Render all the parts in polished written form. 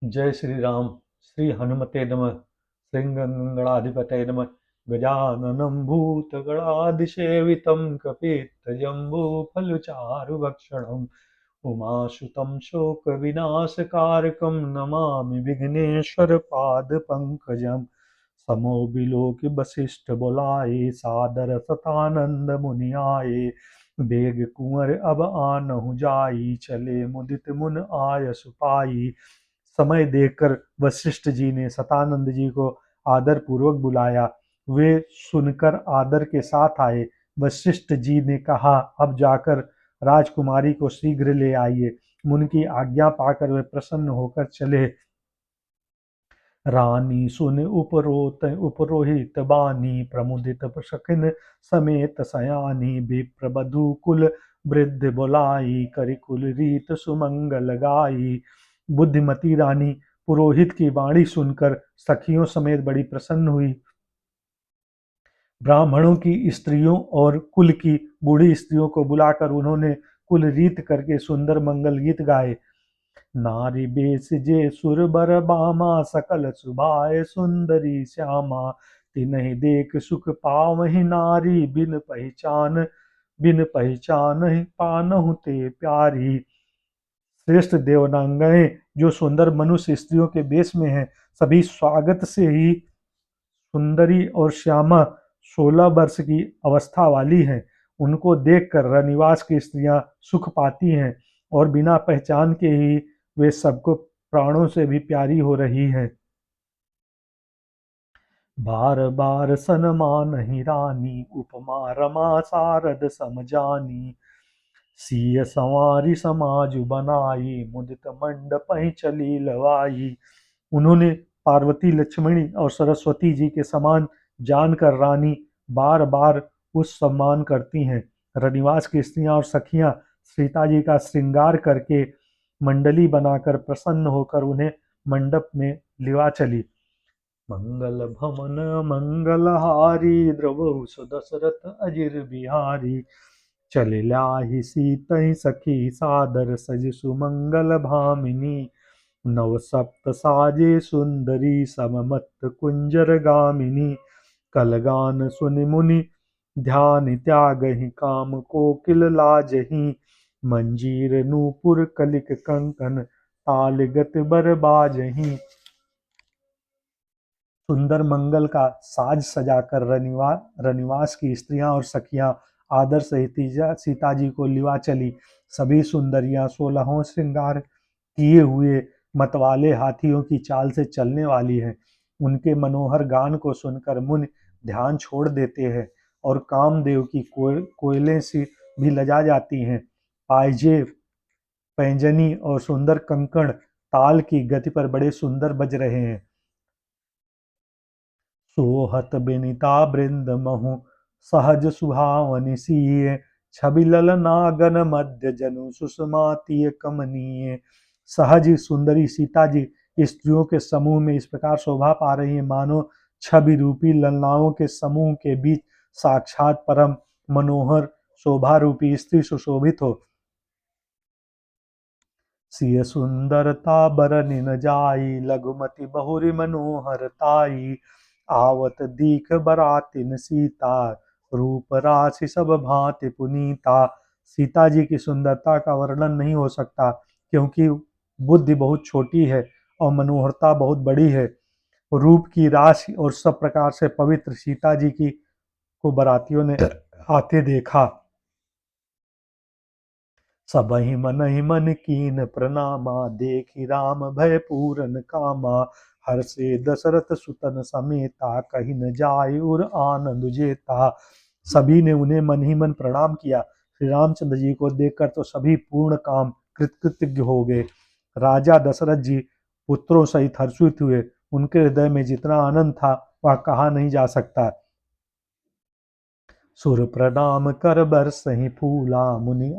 जय श्री राम। श्री हनुमते नमः। श्रीगंगणाधिपतये नमः। गजाननं भूतगणाधिसेवितं कपित्थजम्बूफलचारुभक्षणम् उमासुतं शोकविनाशकारकं नमामि विघ्नेश्वरपादपङ्कजम्। समोबिलोकि वसिष्ठ बोलाए सादर सतानंद मुनियाए। बेग कुंवर अब आनहु जाई चले मुदित मुन आय सुपाई। समय देखकर वशिष्ठ जी ने सतानंद जी को आदर पूर्वक बुलाया। वे सुनकर आदर के साथ आए। वशिष्ठ जी ने कहा, अब जाकर राजकुमारी को शीघ्र ले आइए। मुनि की आज्ञा पाकर वे प्रसन्न होकर चले। रानी सुन उपरोहित बानी प्रमुदित शकिन समेत सयानी। विप्र बधू कुल वृद्ध बोलाई करि कुल रीत सुमंगल गाई। बुद्धिमती रानी पुरोहित की वाणी सुनकर सखियों समेत बड़ी प्रसन्न हुई। ब्राह्मणों की स्त्रियों और कुल की बूढ़ी स्त्रियों को बुलाकर उन्होंने कुल रीत करके सुंदर मंगल गीत गाए। नारी बेस जे सुर बर बामा सकल सुभाए सुंदरी श्यामा। तिन्हि देख सुख पावहि नारी बिन पहचान पानहु ते प्यारी। श्रेष्ठ देवनांगएं जो सुंदर मनुष्य स्त्रियों के वेश में हैं, सभी स्वागत से ही सुंदरी और श्यामा 16 वर्ष की अवस्था वाली हैं। उनको देखकर रनिवास की स्त्रियां सुख पाती हैं और बिना पहचान के ही वे सबको प्राणों से भी प्यारी हो रही हैं। बार बार सनमानहि रानी उपमा रमा सारद समजानी। सिय संवारी समाज बनाई मुदित मंडपहि चली लवाई। उन्होंने पार्वती लक्ष्मणी और सरस्वती जी के समान जानकर रानी बार बार उस सम्मान करती हैं। रनिवास की स्त्रियां और सखियां सीता जी का श्रृंगार करके मंडली बनाकर प्रसन्न होकर उन्हें मंडप में लिवा चली। मंगल भवन मंगलहारी द्रवहु सुदशरथ अजिर बिहारी। चले लाहि सीतहि सखी सादर सज सुमंगल भामिनी। नव सप्त साजे सुंदरी सममत कुंजर गामिनी। कलगान सुनि मुनि ध्यान त्यागहि काम कोकिल लाजहि। मंजीर नूपुर कलिक कंकन ताल गत बर बाजहि। सुंदर मंगल का साज सजाकर रनिवास की स्त्रियां और सखियां आदर सहित सीता जी को लिवा चली। सभी सुंदरियां 16 श्रृंगार किए हुए मतवाले हाथियों की चाल से चलने वाली हैं। उनके मनोहर गान को सुनकर मुनि ध्यान छोड़ देते हैं और कामदेव की कोयलें सी भी लजा जाती हैं। पायजे पैंजनी और सुंदर कंकण ताल की गति पर बड़े सुंदर बज रहे हैं। सोहत बिनिता बृंद महु सहज सुहावनि सिय। छवि ललनागन मध्य जनु सुषमातीय कमनीय। सहज सुंदरी सीता जी स्त्रियों के समूह में इस प्रकार शोभा पा रही है मानो छवि रूपी ललनाओं के समूह के बीच साक्षात परम मनोहर शोभा रूपी स्त्री सुशोभित हो। सिय सुंदरता बरनि न जाई लघुमति बहुरि मनोहर ताई। आवत दीख बरातिन सीता रूप राशि सब भांति पुनीता। सीता जी की सुंदरता का वर्णन नहीं हो सकता क्योंकि बुद्धि बहुत छोटी है और मनोहरता बहुत बड़ी है। रूप की राशि और सब प्रकार से पवित्र सीता जी की को बरातियों ने आते देखा। सबहि मनहि मन कीन प्रणामा देखि राम भय पूरन कामा। हर्षे दशरथ सुतन समेता कहि न जाय उर आनंद जेता। सभी ने उन्हें मन ही मन प्रणाम किया। श्री रामचंद्र जी को देखकर तो सभी पूर्ण काम कृतकृतज्ञ हो गए। राजा दशरथ जी पुत्रों सहित हर्षित हुए। उनके हृदय में जितना आनंद था वह कहा नहीं जा सकता। सुर प्रणाम कर बरसहि फूला मुनि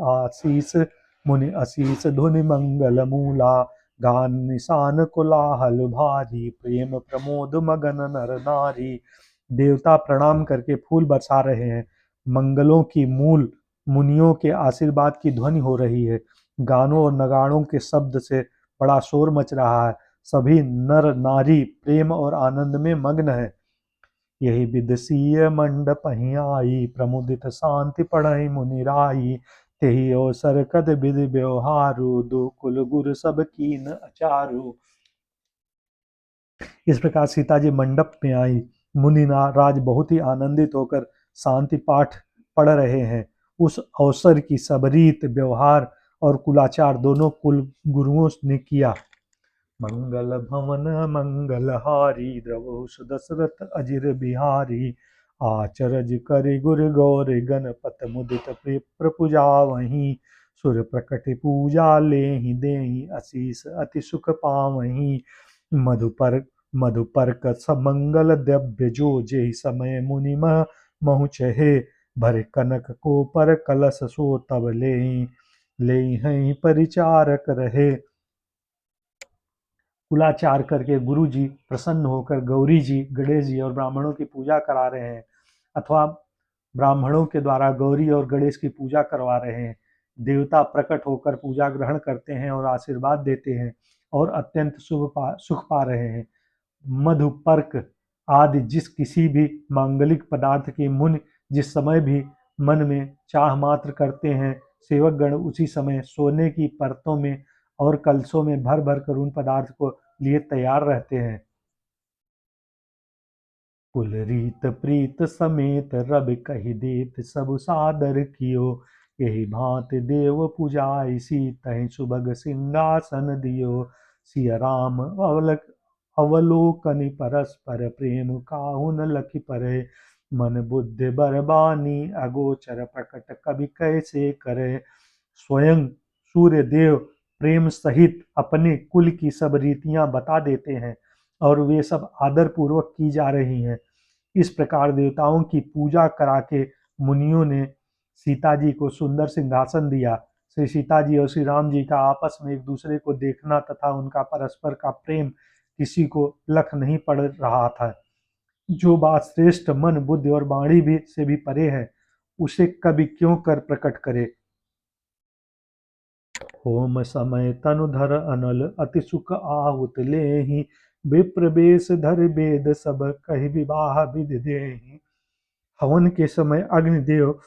आशीष धुनि मंगल मूला। गान निशान कोलाहल भारी प्रेम प्रमोद मगन नर नारी। देवता प्रणाम करके फूल बरसा रहे हैं। मंगलों की मूल मुनियों के आशीर्वाद की ध्वनि हो रही है। गानों और नगाड़ों के शब्द से बड़ा शोर मच रहा है। सभी नर नारी प्रेम और आनंद में मग्न है। यही विदसीय मंडप ही आई, प्रमुदित शांति पढ़ई मुनिराई। तेहि अवसर कद विधि व्यवहारु, दो कुल गुरु सब कीन अचारु। इस प्रकार सीता जी मंडप में आई। मुनि राज बहुत ही आनंदित होकर शांति पाठ पढ़ रहे हैं। उस अवसर की सब रीत व्यवहार और कुलाचार दोनों कुल गुरुओं ने किया। मंगल भवन मंगल हारी, द्रवहु दशरथ अजिर बिहारी। आचरज करि गुर गौर, गणपत मुदित प्रपुजा वहीं। सुर प्रकट पूजा लेहि, देहि आशीष अति सुख पावहीं। मधुपर मधुपर्क समंगल द्रव्य जो, जेहि समय मुनि महु चहे। भरे कनक को पर कलश, सो तब लेहि परिचारक रहे। कुलाचार करके गुरु जी प्रसन्न होकर गौरी जी, गणेश जी और ब्राह्मणों की पूजा करा रहे हैं, अथवा ब्राह्मणों के द्वारा गौरी और गणेश की पूजा करवा रहे हैं। देवता प्रकट होकर पूजा ग्रहण करते हैं और आशीर्वाद देते हैं और अत्यंत सुख पा रहे हैं। मधुपर्क आदि जिस किसी भी मांगलिक पदार्थ की मुनि जिस समय भी मन में चाह मात्र करते हैं, सेवक गण उसी समय सोने की परतों में और कलशों में भर भर कर उन पदार्थ को लिए तैयार रहते हैं। कुल रीत प्रीत समेत, रब कहि देत सब सादर कियो। यही भांति देव पूजाई, सीतहि सुभग सिंहासन दियो। सिया राम अवलोकनि, परस्पर प्रेम काहु न लखि परे। मन बुद्धि बरबानी, अगोचर प्रकट कवि कैसे करे। स्वयं सूर्य देव प्रेम सहित अपने कुल की सब रीतियां बता देते हैं और वे सब आदर पूर्वक की जा रही हैं। इस प्रकार देवताओं की पूजा करा के मुनियों ने सीता जी को सुंदर सिंहासन दिया। श्री सीता जी और श्री राम जी का आपस में एक दूसरे को देखना तथा उनका परस्पर का प्रेम किसी को लख नहीं पड़ रहा था। जो बात श्रेष्ठ मन बुद्धि और वाणी भी से भी परे है, उसे कभी क्यों कर प्रकट करे। होम समय तनुधर अनल, अति सुख आहुत लेहि। विप्र बेश धर वेद सब, कहि विवाह विधि देहि। हवन के समय अग्निदेव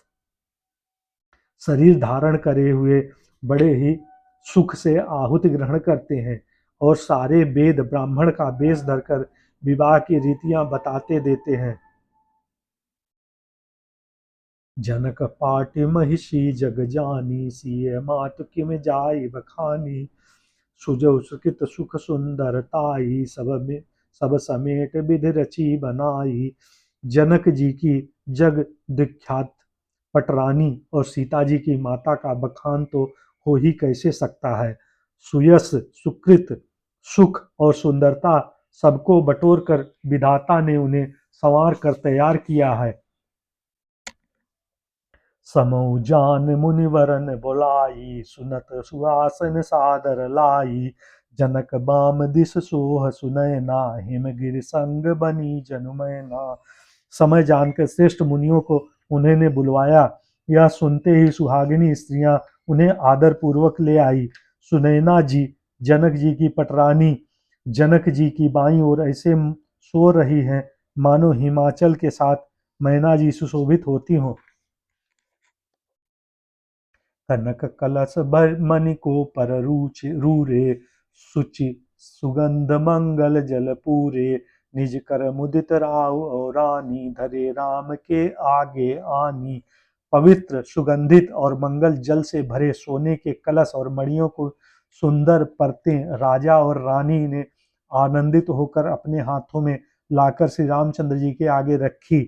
शरीर धारण करे हुए बड़े ही सुख से आहुति ग्रहण करते हैं और सारे वेद ब्राह्मण का वेश धरकर विवाह की रीतियां बताते देते हैं। जनक पाटि महिषी जग जानी, सिय मातु किम जाय बखानी। सुजौ सुकृत सुख सुंदरताई, सब समेट विधि रची बनाई। जनक जी की जग विख्यात पटरानी और सीता जी की माता का बखान तो हो ही कैसे सकता है। सुयस सुकृत सुख और सुंदरता सबको बटोर कर विधाता ने उन्हें संवार कर तैयार किया है। समौ जान मुनिवरन बुलाई, सुनत सुहासन सादर लाई। जनक बाम दिस सोह सुनैना, हिमगिरि संग बनी जनुमैना। समय जानकर श्रेष्ठ मुनियों को उन्होंने बुलवाया। यह सुनते ही सुहागिनी स्त्रियां उन्हें आदर पूर्वक ले आई। सुनैना जी जनक जी की पटरानी जनक जी की बाईं ओर ऐसे सो रही हैं मानो हिमाचल के साथ मैना जी सुशोभित होती हों। कनक कलश मणि को पर रूरे, सुचि सुगंध मंगल जल पूरे। निज कर मुदित राव और रानी, धरे राम के आगे आनी। पवित्र सुगंधित और मंगल जल से भरे सोने के कलश और मणियों को सुंदर परतें राजा और रानी ने आनंदित होकर अपने हाथों में लाकर श्री रामचंद्र जी के आगे रखी।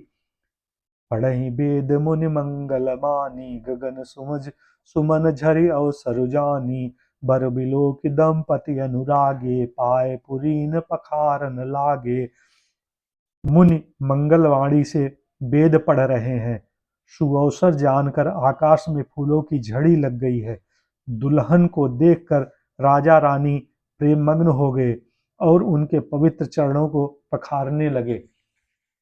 पढ़हि वेद मुनि मंगल मानी, गगन सुमझ सुमन झरि अवसर जानी। बर बिलोक दंपति अनुरागे, पाए पुरीन पखारन लागे। मुनि मंगलवाणी से वेद पढ़ रहे हैं। शुभ अवसर जानकर आकाश में फूलों की झड़ी लग गई है। दुल्हन को देखकर राजा रानी प्रेममग्न हो गए और उनके पवित्र चरणों को पखारने लगे।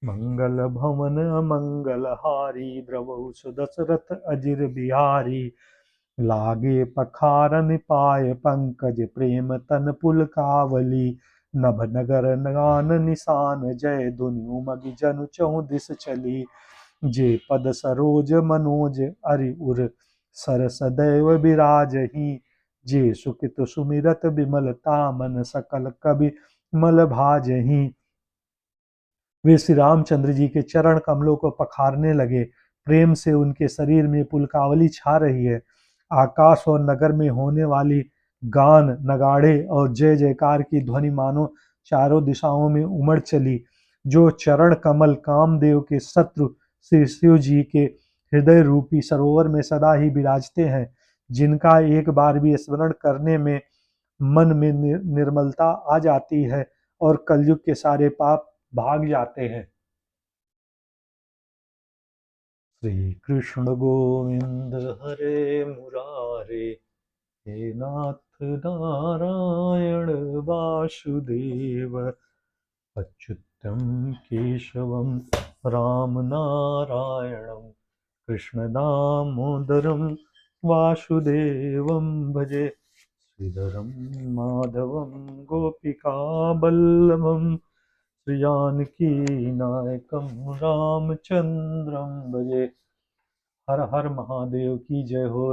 मंगल भवन अमंगल हारी, द्रवहु दशरथ अजिर बिहारी। लागे पखारन पाय पंकज, प्रेम तन पुलकावली। नभ नगर गान निशान जय धुनि उमगी जनु चहु दिस चली। जे पद सरोज मनोज अरि उर सर सदैव बिराजही। जे सुकित सुमिरत बिमलता मन सकल कवि मल भाजही। वे श्री रामचंद्र जी के चरण कमलों को पखारने लगे। प्रेम से उनके शरीर में पुलकावली छा रही है। आकाश और नगर में होने वाली गान, नगाड़े और जय जयकार की ध्वनि मानो चारों दिशाओं में उमड़ चली। जो चरण कमल कामदेव के शत्रु श्री शिव जी के हृदय रूपी सरोवर में सदा ही विराजते हैं, जिनका एक बार भी स्मरण करने में मन में निर्मलता आ जाती है और कलयुग के सारे पाप भाग जाते हैं। श्री कृष्ण गोविंद हरे मुरारे, हे नाथ नारायण वासुदेव। अच्युतम केशवम राम नारायणम कृष्ण दामोदरम वासुदेवम भजे। श्रीधरम माधवम गोपिका बल्लभम श्री जानकी नायकम रामचंद्रम भजे। हर हर महादेव की जय हो।